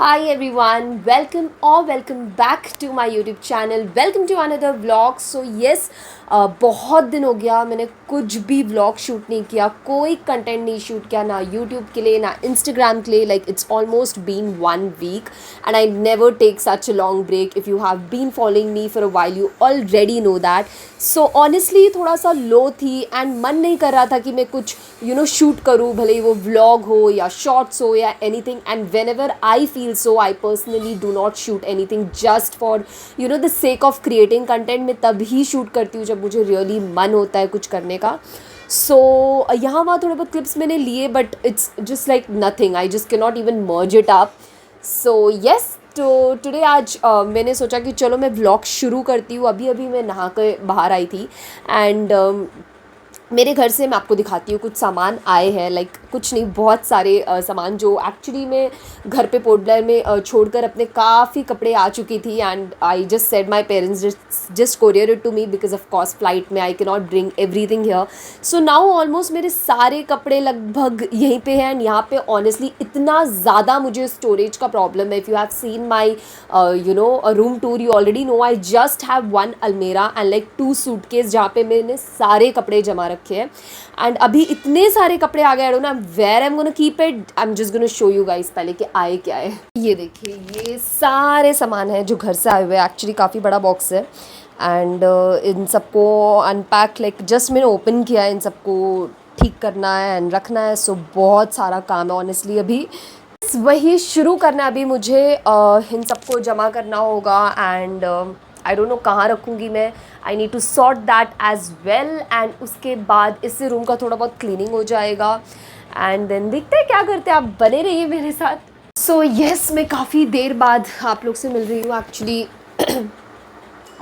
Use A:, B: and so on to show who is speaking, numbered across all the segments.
A: Hi everyone, welcome back to my YouTube channel. Welcome to another vlog. So yes, बहुत दिन हो गया मैंने कुछ भी व्लॉग शूट नहीं किया, कोई कंटेंट नहीं शूट किया, ना यूट्यूब के लिए ना इंस्टाग्राम के लिए. Like it's almost been 1 week and I never take such a long break. If you have been following me for a while you already know that. So honestly थोड़ा सा लो थी एंड मन नहीं कर रहा था कि मैं कुछ शूट करूँ, भले ही वो व्लॉग हो या शॉर्ट्स हो या anything. And when ever I feel so, I personally do not shoot anything just for the sake of creating content. मैं तभी शूट करती हूँ जब मुझे रियली मन होता है कुछ करने का. सो यहाँ वहाँ थोड़े बहुत क्लिप्स मैंने लिए, but it's just like nothing. I just can not even merge it up. So yes, तो टुडे आज मैंने सोचा कि चलो मैं व्लॉग शुरू करती हूँ. अभी अभी मैं नहा कर बाहर आई थी एंड मेरे घर से मैं आपको दिखाती हूँ कुछ सामान आए हैं. लाइक कुछ नहीं, बहुत सारे सामान जो एक्चुअली मैं घर पे पोर्ट ब्लेयर में छोड़कर अपने काफ़ी कपड़े आ चुकी थी. And I just said my parents just courier it to me because of course flight में I can not bring everything here. So now almost मेरे सारे कपड़े लगभग यहीं पे हैं. एंड यहाँ पे ऑनेस्टली इतना ज़्यादा मुझे स्टोरेज का प्रॉब्लम है. If you have seen my room tour you already know I just have 1 अलमेरा एंड लाइक 2 सूटकेस जहाँ पे मैंने सारे कपड़े जमा रखे हैं. एंड अभी इतने सारे कपड़े आ गए, I don't know where I am gonna keep it. I am just gonna show you guys पहले कि आए क्या है. ये देखिए, ये सारे सामान हैं जो घर से आए हुए हैं. एक्चुअली काफ़ी बड़ा बॉक्स है एंड इन सबको अनपैक, लाइक जस्ट मैंने ओपन किया है. इन सबको ठीक करना है एंड रखना है. सो बहुत सारा काम है ऑनेस्टली. अभी वही शुरू करना है. अभी मुझे इन सबको जमा करना होगा एंड आई डोंट नो कहाँ रखूँगी मैं. I need to sort that as well. And उसके बाद इससे रूम का थोड़ा बहुत क्लीनिंग हो जाएगा एंड देन देखते हैं क्या करते हैं. आप बने रहिए मेरे साथ. सो येस, मैं काफ़ी देर बाद आप लोग से मिल रही हूँ. Actually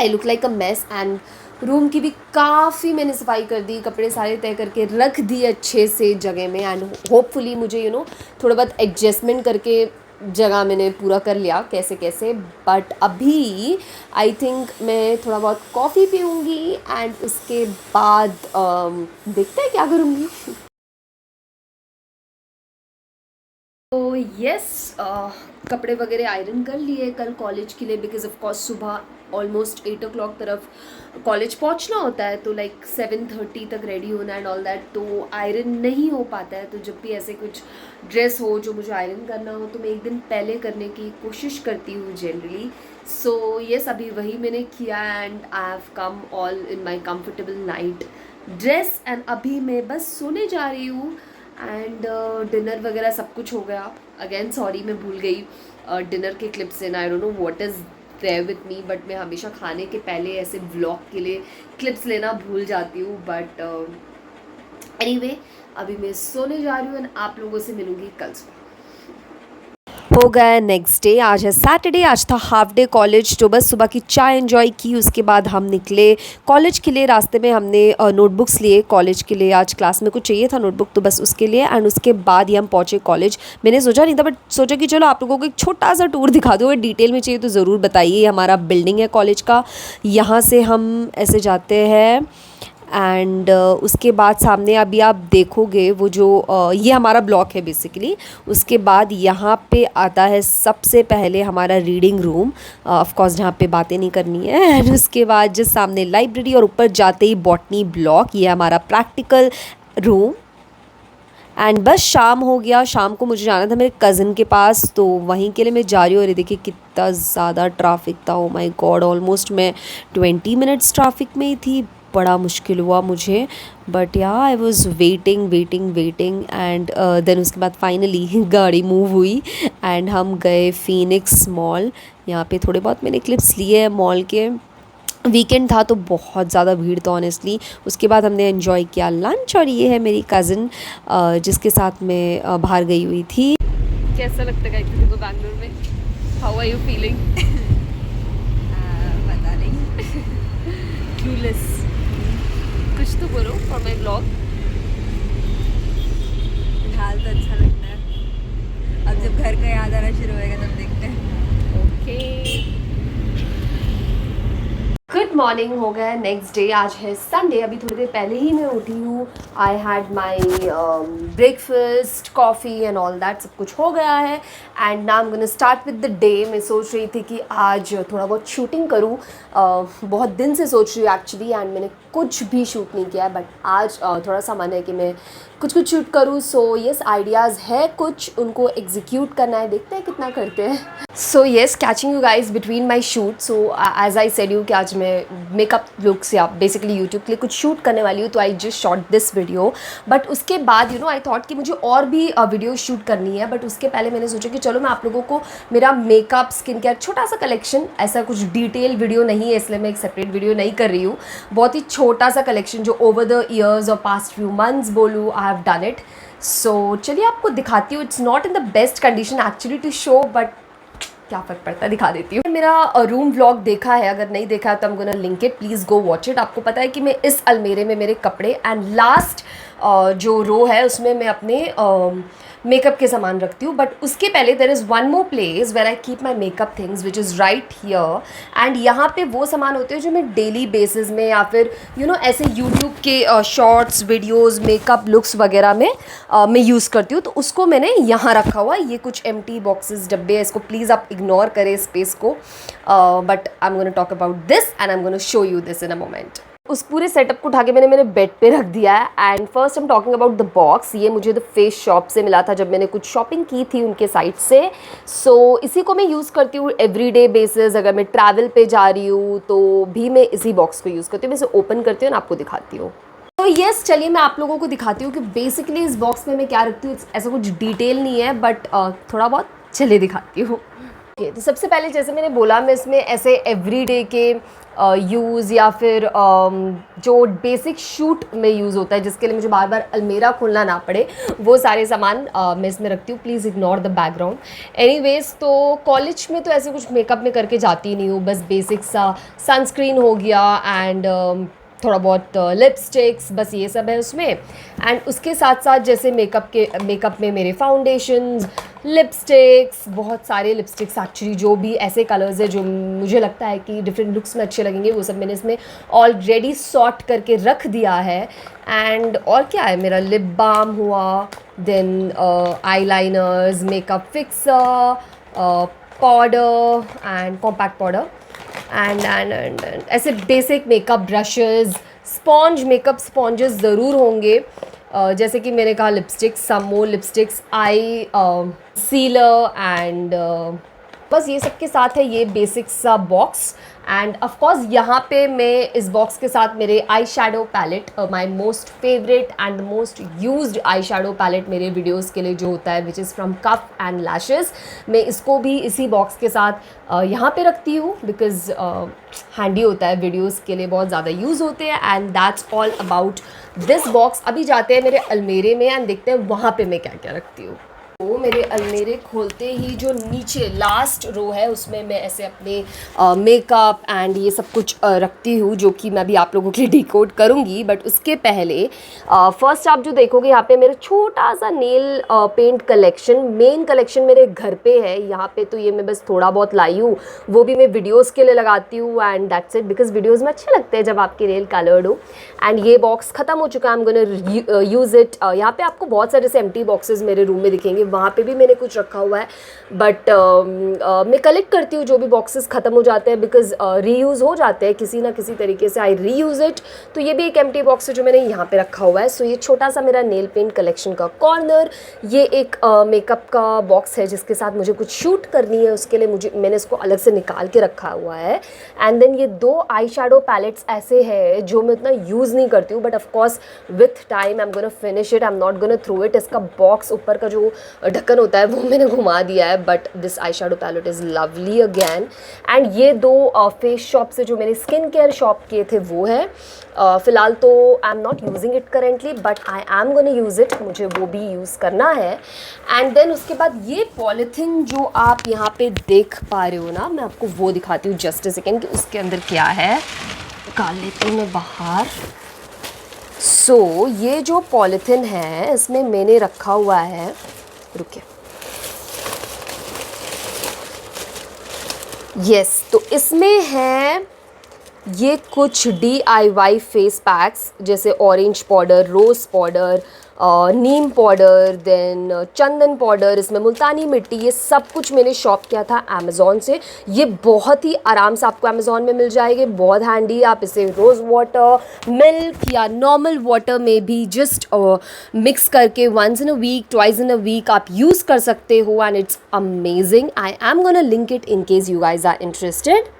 A: I look like a mess and room की भी काफ़ी मैंने सफाई कर दी, कपड़े सारे तय करके रख दिए अच्छे से जगह में. एंड होपफुली मुझे थोड़ा बहुत एडजस्टमेंट करके जगह मैंने पूरा कर लिया कैसे कैसे. बट अभी आई थिंक मैं थोड़ा बहुत कॉफ़ी पीऊँगी एंड उसके बाद देखते हैं क्या करूँगी. तो यस, कपड़े वगैरह आयरन कर लिए कल कॉलेज के लिए बिकॉज ऑफ कोर्स सुबह ऑलमोस्ट 8 o'clock तरफ कॉलेज पहुंचना होता है. तो लाइक 7:30 तक रेडी होना एंड ऑल दैट, तो आयरन नहीं हो पाता है. तो जब भी ऐसे कुछ ड्रेस हो जो मुझे आयरन करना हो तो मैं एक दिन पहले करने की कोशिश करती हूँ जनरली. सो यस, अभी वही मैंने किया and I have come all in my comfortable night dress. And अभी मैं बस सोने जा रही हूँ एंड डिनर वगैरह सब कुछ हो गया. अगेन सॉरी, मैं भूल गई डिनर के clips in. I don't know what is there with me, but मैं हमेशा खाने के पहले ऐसे व्लॉग के लिए क्लिप्स लेना भूल जाती हूँ. बट एनीवे, अभी मैं सोने जा रही हूँ एंड आप लोगों से मिलूँगी कल सुबह. हो गया नेक्स्ट डे. आज है सैटरडे. आज था हाफ डे कॉलेज, तो बस सुबह की चाय एंजॉय की. उसके बाद हम निकले कॉलेज के लिए. रास्ते में हमने नोटबुक्स लिए कॉलेज के लिए. आज क्लास में कुछ चाहिए था नोटबुक, तो बस उसके लिए. एंड उसके बाद ही हम पहुँचे कॉलेज. मैंने सोचा नहीं था बट सोचा कि चलो आप लोगों को एक छोटा सा टूर दिखा दो. अगर डिटेल में चाहिए तो ज़रूर बताइए. हमारा बिल्डिंग है कॉलेज का, यहाँ से हम ऐसे जाते हैं एंड उसके बाद सामने अभी आप देखोगे वो जो ये हमारा ब्लॉक है बेसिकली. उसके बाद यहाँ पे आता है सबसे पहले हमारा रीडिंग रूम, ऑफ कोर्स जहाँ पे बातें नहीं करनी है. एंड उसके बाद जिस सामने लाइब्रेरी और ऊपर जाते ही बॉटनी ब्लॉक. ये हमारा प्रैक्टिकल रूम. एंड बस शाम हो गया. शाम को मुझे जाना था मेरे कज़न के पास, तो वहीं के लिए मैं जा रही हूँ. और ये देखिए कितना ज़्यादा ट्रैफिक था. ओ माय गॉड, ऑलमोस्ट मैं 20 मिनट्स ट्रैफिक में ही थी. बड़ा मुश्किल हुआ मुझे, but yeah I was waiting and then उसके बाद फाइनली गाड़ी मूव हुई एंड हम गए फीनिक्स मॉल. यहाँ पे थोड़े बहुत मैंने क्लिप्स लिए हैं मॉल के. वीकेंड था तो बहुत ज़्यादा भीड़ था ऑनेस्टली. उसके बाद हमने एंजॉय किया लंच. और ये है मेरी कज़न जिसके साथ मैं बाहर गई हुई थी. कैसा लगता है तुमको बैंगलोर में? How are you feeling?
B: पता नहीं.
A: क्लूलेस. कुछ तो बोलो फॉर माई ब्लॉग.
B: फिलहाल तो अच्छा लगता है. अब जब घर का याद आना शुरू होएगा तब देखते हैं.
A: ओके. गुड मॉर्निंग हो गया है, नेक्स्ट डे, आज है संडे। अभी थोड़ी देर पहले ही मैं उठी हूँ। I had my breakfast, coffee and all that, सब कुछ हो गया है। And now I am gonna start with the day. मैं सोच रही थी कि आज थोड़ा बहुत शूटिंग करूँ। बहुत दिन से सोच रही हूँ एक्चुअली, एंड मैंने कुछ भी शूट नहीं किया, बट आज थोड़ा सा मन है कि मैं कुछ शूट करूँ। सो येस, आइडियाज़ है कुछ, उनको एग्जीक्यूट करना है, देखते हैं कितना करते हैं। So yes, catching you guys between my shoot. So as I said you कि आज मैं मेकअप लुक्स या बेसिकली यूट्यूब के लिए कुछ शूट करने वाली हूँ, तो I just shot this video. But उसके बाद आई थॉट कि मुझे और भी वीडियो शूट करनी है। बट उसके पहले मैंने सोचा कि चलो मैं आप लोगों को मेरा मेकअप, स्किन केयर, छोटा सा कलेक्शन, ऐसा कुछ डिटेल वीडियो नहीं है, इसलिए मैं एक सेपरेट वीडियो नहीं कर रही हूँ। बहुत ही छोटा सा कलेक्शन जो ओवर द ईयर्स और पास्ट फ्यू मंथ्स बोलूँ, I have done it. So चलिए आपको दिखाती हूँ। It's not in the best condition actually to show, but क्या फ़र्क पड़ता है, दिखा देती हूँ। मेरा रूम व्लॉग देखा है, अगर नहीं देखा है तो I'm gonna link it, please go watch it. आपको पता है कि मैं इस अलमेरे में मेरे कपड़े एंड लास्ट जो रो है उसमें मैं अपने मेकअप के सामान रखती हूँ। बट उसके पहले there is one more place where I keep my makeup things which is right here. And यहाँ पे वो सामान होते हैं जो मैं डेली बेसिस में या फिर ऐसे यूट्यूब के शॉर्ट्स, वीडियोज़, मेकअप लुक्स वगैरह में मैं यूज़ करती हूँ। तो उसको मैंने यहाँ रखा हुआ है। ये कुछ एम्प्टी बॉक्सेस, डब्बे हैं, इसको प्लीज़ आप इग्नोर करें स्पेस को। But I am gonna talk about this and I am gonna show you this in a moment. उस पूरे सेटअप को उठा के मैंने मेरे बेड पे रख दिया है। And first I am talking about the box. ये मुझे द फेस शॉप से मिला था जब मैंने कुछ शॉपिंग की थी उनके साइट से। सो इसी को मैं यूज़ करती हूँ एवरीडे बेसिस। अगर मैं ट्रैवल पे जा रही हूँ तो भी मैं इसी बॉक्स को यूज़ करती हूँ। मैं इसे ओपन करती हूँ और आपको दिखाती हूँ। तो येस, चलिए मैं आप लोगों को दिखाती हूँ कि बेसिकली इस बॉक्स में मैं क्या रखती हूँ। ऐसा कुछ डिटेल नहीं है, बट थोड़ा बहुत चलिए दिखाती हूँ। तो सबसे पहले जैसे मैंने बोला, मैं इसमें ऐसे एवरीडे के यूज़ या फिर जो बेसिक शूट में यूज़ होता है, जिसके लिए मुझे बार बार अलमेरा खोलना ना पड़े, वो सारे सामान मैं इसमें रखती हूँ। Please ignore the background. Anyways, तो कॉलेज में तो ऐसे कुछ मेकअप में करके जाती ही नहीं हूँ। बस बेसिक सा सनस्क्रीन हो गया एंड थोड़ा बहुत लिपस्टिक्स, बस ये सब है उसमें। एंड उसके साथ साथ जैसे मेकअप में मेरे फाउंडेशंस, लिपस्टिक्स, बहुत सारे लिपस्टिक्स एक्चुअली, जो भी ऐसे कलर्स है जो मुझे लगता है कि डिफरेंट लुक्स में अच्छे लगेंगे, वो सब मैंने इसमें ऑलरेडी सॉर्ट करके रख दिया है। एंड और क्या है, मेरा लिप बाम हुआ, then eyeliners, makeup fixer, powder and compact powder and ऐसे basic makeup brushes, sponge, makeup sponges ज़रूर होंगे। जैसे कि मैंने कहा, lipsticks, some more lipsticks, eye sealer and बस ये सब के साथ है ये बेसिक सा बॉक्स। एंड ऑफ कोर्स यहाँ पे मैं इस बॉक्स के साथ मेरे eye shadow palette, my most favourite and most used eye shadow palette मेरे वीडियोज़ के लिए जो होता है, which is from cuff and lashes, मैं इसको भी इसी बॉक्स के साथ यहाँ पे रखती हूँ, बिकॉज हैंडी होता है, वीडियोज़ के लिए बहुत ज़्यादा यूज़ होते हैं। And that's all about this box. अभी जाते हैं मेरे अलमेरे में एंड देखते हैं वहाँ पे मैं क्या क्या रखती हूँ। तो मेरे अलमेरे खोलते ही जो नीचे लास्ट रो है उसमें मैं ऐसे अपने मेकअप एंड ये सब कुछ रखती हूँ, जो कि मैं भी आप लोगों के लिए डिकोड करूँगी। बट उसके पहले फर्स्ट आप जो देखोगे यहाँ पे मेरा छोटा सा nail paint collection, main collection मेरे घर पे है यहाँ पे। तो ये मैं बस थोड़ा बहुत लाई हूँ, वो भी मैं वीडियोज़ के लिए लगाती हूँ and that's it, because videos में अच्छे लगते हैं जब आपके नेल कलर्ड हो। एंड ये बॉक्स ख़त्म हो चुका है, आई एम गोना यूज़ इट। यहाँ पे आपको बहुत सारे से एम्प्टी बॉक्सेस मेरे रूम में दिखेंगे, वहाँ पे भी मैंने कुछ रखा हुआ है। बट मैं कलेक्ट करती हूँ जो भी बॉक्सेस ख़त्म हो जाते हैं, बिकॉज रीयूज़ हो जाते हैं किसी ना किसी तरीके से, आई रीयूज़ इट। तो ये भी एक एम्प्टी बॉक्स है जो मैंने यहाँ पे रखा हुआ है। सो ये छोटा सा मेरा नेल पेंट कलेक्शन का कॉर्नर। ये एक मेकअप का बॉक्स है जिसके साथ मुझे कुछ शूट करनी है, उसके लिए मैंने इसको अलग से निकाल के रखा हुआ है। एंड देन ये 2 आई शैडो पैलेट्स ऐसे हैं जो मैं उतना यूज़ नहीं करती हूँ, but of course with time I am gonna finish it, I am not gonna throw it. इसका बॉक्स ऊपर का जो ढक्कन होता है वो मैंने घुमा दिया है, but this eye shadow palette is lovely again. And ये 2 फेस शॉप से जो मैंने स्किन केयर शॉप किए थे वो है। फ़िलहाल तो आई am not using it currently, but I am gonna use it, मुझे वो भी यूज़ करना है। एंड देन उसके बाद ये पॉलीथिन जो आप यहाँ पे देख पा रहे हो ना, मैं आपको वो दिखाती हूँ जस्ट अ सेकेंड कि उसके अंदर क्या है। निकाल लेती हूँ मैं बाहर। सो ये जो पॉलीथिन है इसमें मैंने रखा हुआ है, रुकिए, यस, तो इसमें है ये कुछ DIY फेस पैक्स जैसे ऑरेंज पाउडर, रोज़ पाउडर, नीम पाउडर, देन चंदन पाउडर, इसमें मुल्तानी मिट्टी, ये सब कुछ मैंने शॉप किया था अमेज़ॉन से। ये बहुत ही आराम से आपको अमेज़ॉन में मिल जाएंगे, बहुत हैंडी। आप इसे रोज़ वाटर, मिल्क या नॉर्मल वाटर में भी जस्ट मिक्स करके once in a week, twice in a week आप यूज़ कर सकते हो and it's amazing. I am gonna link it in case you guys are interested.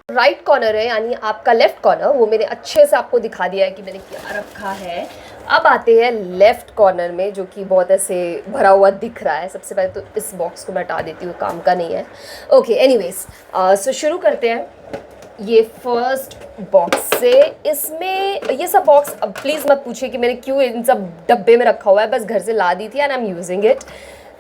A: Right corner है यानी आपका लेफ्ट कॉर्नर, वो मैंने अच्छे से आपको दिखा दिया है कि मैंने क्या रखा है। अब आते हैं लेफ्ट कॉर्नर में, जो कि बहुत ऐसे भरा हुआ दिख रहा है। सबसे पहले तो इस बॉक्स को मैं हटा देती हूँ, काम का नहीं है। ओके, एनीवेज, सो शुरू करते हैं ये फर्स्ट बॉक्स से। इसमें ये सब बॉक्स, अब प्लीज़ मत पूछिए कि मैंने क्यों इन सब डब्बे में रखा हुआ है, बस घर से ला दी थी and I am using it.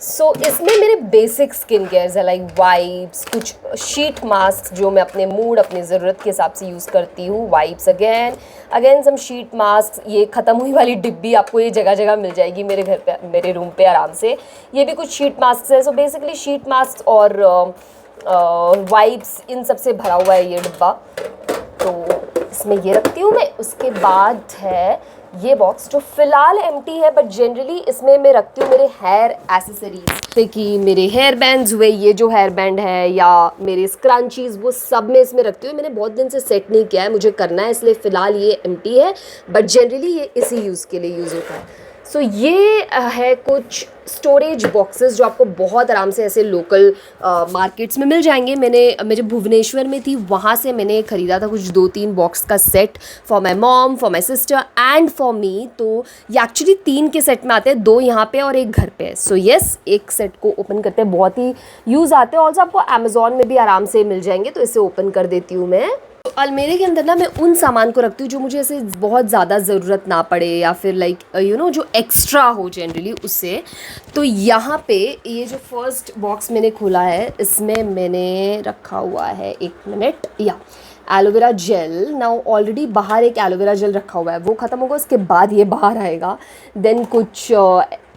A: So इसमें मेरे बेसिक स्किन केयर्स है, लाइक वाइप्स, कुछ शीट मास्क जो मैं अपने मूड, अपनी ज़रूरत के हिसाब से यूज़ करती हूँ। Wipes again some sheet mask. ये ख़त्म हुई वाली डिब्बी आपको ये जगह जगह मिल जाएगी मेरे घर पे, मेरे रूम पे आराम से। ये भी कुछ शीट मास्क है। सो बेसिकली शीट मास्क और वाइप्स, इन सब से भरा हुआ है ये डिब्बा। तो इसमें ये रखती हूँ मैं। उसके बाद है ये बॉक्स जो फ़िलहाल एम्प्टी है, बट जनरली इसमें मैं रखती हूँ मेरे हेयर एसेसरीज, जैसे कि मेरे हेयर बैंड्स हुए, ये जो हेयर बैंड है, या मेरे स्क्रंचीज़, वो सब मैं इसमें रखती हूँ। मैंने बहुत दिन से सेट नहीं किया है, मुझे करना है, इसलिए फ़िलहाल ये एम्प्टी है, बट जनरली ये इसी यूज़ के लिए यूज़ होता है। सो ये है कुछ स्टोरेज बॉक्सेस जो आपको बहुत आराम से ऐसे लोकल मार्केट्स में मिल जाएंगे। मैं जब भुवनेश्वर में थी वहाँ से मैंने ख़रीदा था कुछ 2-3 बॉक्स का set for my mom, for my sister and for me. तो ये एक्चुअली 3 के सेट में आते हैं, 2 यहाँ पे और 1 घर पे है। सो येस, एक सेट को ओपन करते हैं, बहुत ही यूज़ आते हैं। ऑल्सो आपको अमेज़ॉन में भी आराम से मिल जाएंगे, तो इसे ओपन कर देती हूँ मैं। अलमीरे के अंदर ना मैं उन सामान को रखती हूँ जो मुझे ऐसे बहुत ज़्यादा ज़रूरत ना पड़े, या फिर लाइक यू नो जो एक्स्ट्रा हो जनरली उससे। तो यहाँ पे ये जो फर्स्ट बॉक्स मैंने खोला है, इसमें मैंने रखा हुआ है, 1 मिनट, या एलोवेरा जेल। नाउ ऑलरेडी बाहर एक एलोवेरा जेल रखा हुआ है, वो ख़त्म होगा, उसके बाद ये बाहर आएगा। देन कुछ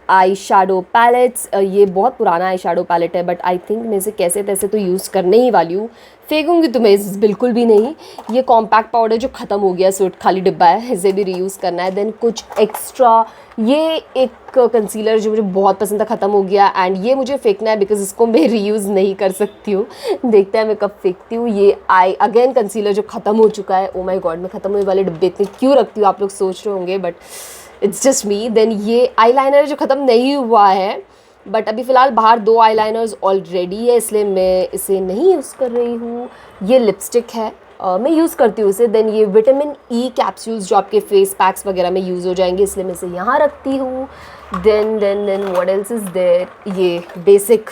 A: आई शैडो पैलेट्स। ये बहुत पुराना आई शैडो पैलेट है, बट आई थिंक मैं इसे कैसे तैसे तो यूज़ करने ही वाली हूँ, फेंकूँगी तो मैं बिल्कुल भी नहीं। ये कॉम्पैक्ट पाउडर जो ख़त्म हो गया, सो खाली डिब्बा है, इसे भी रीयूज़ करना है। देन कुछ एक्स्ट्रा, ये एक कंसीलर जो मुझे बहुत पसंद था, ख़त्म हो गया, एंड ये मुझे फेंकना है बिकॉज इसको मैं रीयूज़ नहीं कर सकती हूँ। देखते हैं मैं कब फेंकती हूँ। ये आई अगेन कंसीलर जो ख़त्म हो चुका है। ओ माई गॉड, मैं ख़त्म हुए वाले डिब्बे इतने क्यों रखती हूँ, आप लोग सोच रहे होंगे, but it's just me. Then ये आईलाइनर जो ख़त्म नहीं हुआ है, बट अभी फ़िलहाल बाहर 2 आईलाइनर्स ऑलरेडी है, इसलिए मैं इसे नहीं यूज़ कर रही हूँ। ये लिपस्टिक है, मैं यूज़ करती हूँ इसे। देन ये विटामिन ई कैप्सूल्स जो आपके फेस पैक्स वगैरह में यूज़ हो जाएंगे, इसलिए मैं इसे यहाँ रखती हूँ। Then what else is there, ये बेसिक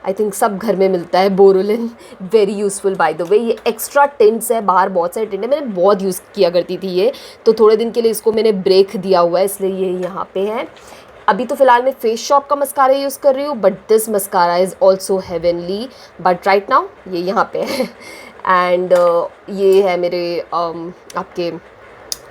A: आई थिंक सब घर में मिलता है, Boroline, very useful by the way. ये एक्स्ट्रा टिंट्स है, बाहर बहुत सारे टिंट है, मैंने बहुत यूज़ किया करती थी ये, तो थोड़े दिन के लिए इसको मैंने ब्रेक दिया हुआ है, इसलिए ये यहाँ पे है। अभी तो फ़िलहाल मैं फेस शॉप का मस्कारा यूज़ कर रही हूँ, but this mascara is also heavenly, but right now ये यहाँ पे है। एंड ये है मेरे आपके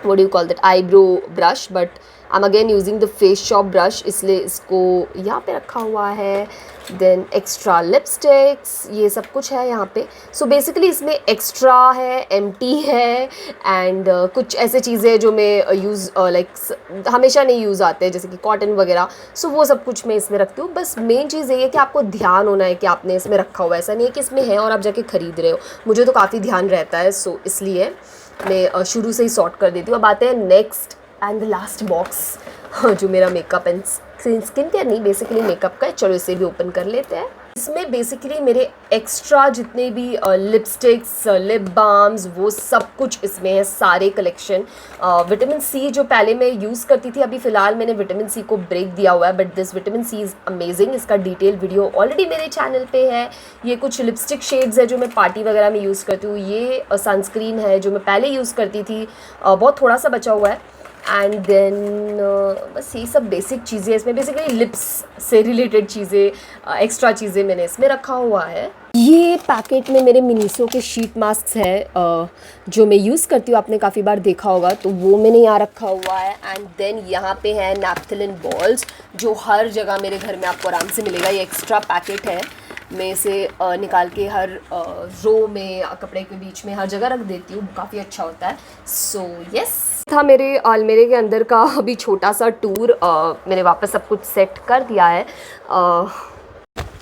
A: what do you call that, eyebrow brush, but I'm again using the face shop brush, इसलिए इसको यहाँ पे रखा हुआ है। देन एक्स्ट्रा लिपस्टिक्स, ये सब कुछ है यहाँ पे। सो बेसिकली इसमें एक्स्ट्रा है, एम्प्टी है, एंड कुछ ऐसे चीज़ें जो मैं यूज़ लाइक हमेशा नहीं यूज़ आते हैं, जैसे कि कॉटन वगैरह। सो वो सब कुछ मैं इसमें रखती हूँ। बस मेन चीज़ ये है कि आपको ध्यान होना है कि आपने इसमें रखा हुआ है, ऐसा नहीं है कि इसमें है और आप जाके ख़रीद रहे हो। मुझे तो काफ़ी ध्यान रहता है, सो इसलिए मैं शुरू से ही सॉर्ट कर देती हूँ। अब आते हैं next and the last box, जो मेरा मेकअप एंड स्किन केयर नहीं, बेसिकली मेकअप का है। चलो इसे भी ओपन कर लेते हैं। इसमें बेसिकली मेरे एक्स्ट्रा जितने भी लिपस्टिक्स, लिप बाम्स, वो सब कुछ इसमें है, सारे कलेक्शन। विटामिन सी जो पहले मैं यूज़ करती थी, अभी फ़िलहाल मैंने विटामिन सी को ब्रेक दिया हुआ है, but this vitamin C is amazing. इसका डिटेल वीडियो ऑलरेडी मेरे चैनल पे है। ये कुछ लिपस्टिक शेड्स है जो मैं पार्टी वगैरह में यूज़ करती हूँ। ये सनस्क्रीन है जो मैं पहले यूज़ करती थी, बहुत थोड़ा सा बचा हुआ है। एंड देन बस ये सब बेसिक चीज़ें इसमें, बेसिकली लिप्स से रिलेटेड चीज़ें, एक्स्ट्रा चीज़ें मैंने इसमें रखा हुआ है। ये पैकेट में मेरे मिनीसो के शीट मास्क है जो मैं यूज़ करती हूँ, आपने काफ़ी बार देखा होगा, तो वो मैंने यहाँ रखा हुआ है। एंड देन यहाँ पे है नैप्थलिन बॉल्स, जो हर जगह मेरे घर में आपको आराम से मिलेगा। ये एक्स्ट्रा पैकेट है। में से निकाल के हर रो में कपड़े के बीच में हर जगह रख देती हूँ, काफ़ी अच्छा होता है। सो यस, था मेरे अलमीरे के अंदर का अभी छोटा सा टूर। मैंने वापस सब कुछ सेट कर दिया है।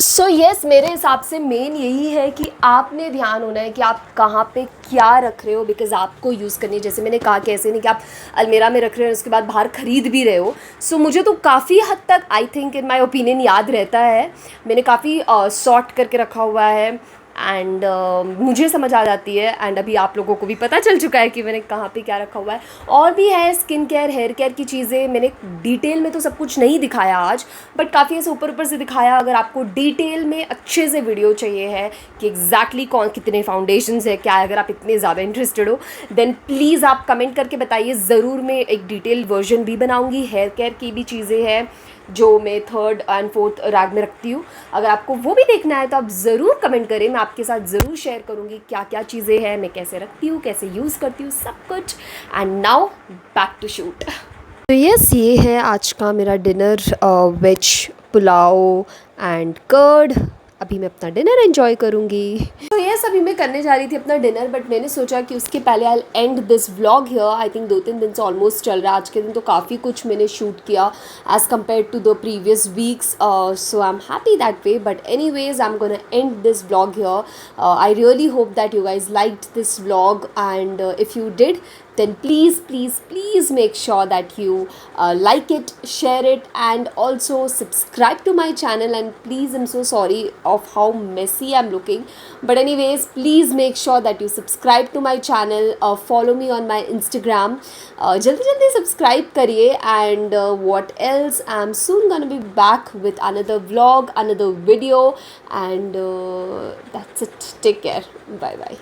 A: सो यस, मेरे हिसाब से मेन यही है कि आपने ध्यान होना है कि आप कहाँ पे क्या रख रहे हो, बिकॉज़ आपको यूज़ करनी है। जैसे मैंने कहा कि ऐसे नहीं कि आप अलमीरा में रख रहे हो उसके बाद बाहर ख़रीद भी रहे हो। सो मुझे तो काफ़ी हद तक I think in my opinion याद रहता है। मैंने काफ़ी सॉर्ट करके रखा हुआ है एंड मुझे समझ आ जाती है। एंड अभी आप लोगों को भी पता चल चुका है कि मैंने कहाँ पे क्या रखा हुआ है। और भी है स्किन केयर, हेयर केयर की चीज़ें। मैंने डिटेल में तो सब कुछ नहीं दिखाया आज, बट काफ़ी ऐसे ऊपर ऊपर से दिखाया। अगर आपको डिटेल में अच्छे से वीडियो चाहिए है कि एग्जैक्टली कौन कितने फाउंडेशंस है क्या है, अगर आप इतने ज़्यादा इंटरेस्टेड हो देन प्लीज़ आप कमेंट करके बताइए। ज़रूर मैं एक डिटेल वर्जन भी बनाऊँगी। हेयर केयर की भी चीज़ें हैं जो मैं 3rd and 4th रैक में रखती हूँ। अगर आपको वो भी देखना है तो आप ज़रूर कमेंट करें, मैं आपके साथ ज़रूर शेयर करूँगी क्या क्या चीज़ें हैं, मैं कैसे रखती हूँ, कैसे यूज़ करती हूँ, सब कुछ। And now back to shoot. तो यस, ये है आज का मेरा dinner, veg pulao and curd. अभी मैं अपना डिनर एंजॉय करूँगी। तो यस, अभी मैं करने जा रही थी अपना डिनर, बट मैंने सोचा कि उसके पहले I end this vlog here. I think 2-3 दिन से ऑलमोस्ट चल रहा है। आज के दिन तो काफ़ी कुछ मैंने शूट किया as compare to the previous weeks. So I am happy that way, but anyways I am gonna end this vlog here. I really hope that you guys liked this vlog, and if you did, then please make sure that you like it, share it, and also subscribe to my channel. And please, I'm so sorry of how messy I'm looking, but anyways, please make sure that you subscribe to my channel, follow me on my Instagram. jaldi subscribe kariye. And what else, I'm soon gonna be back with another vlog, another video, and that's it. Take care. Bye bye.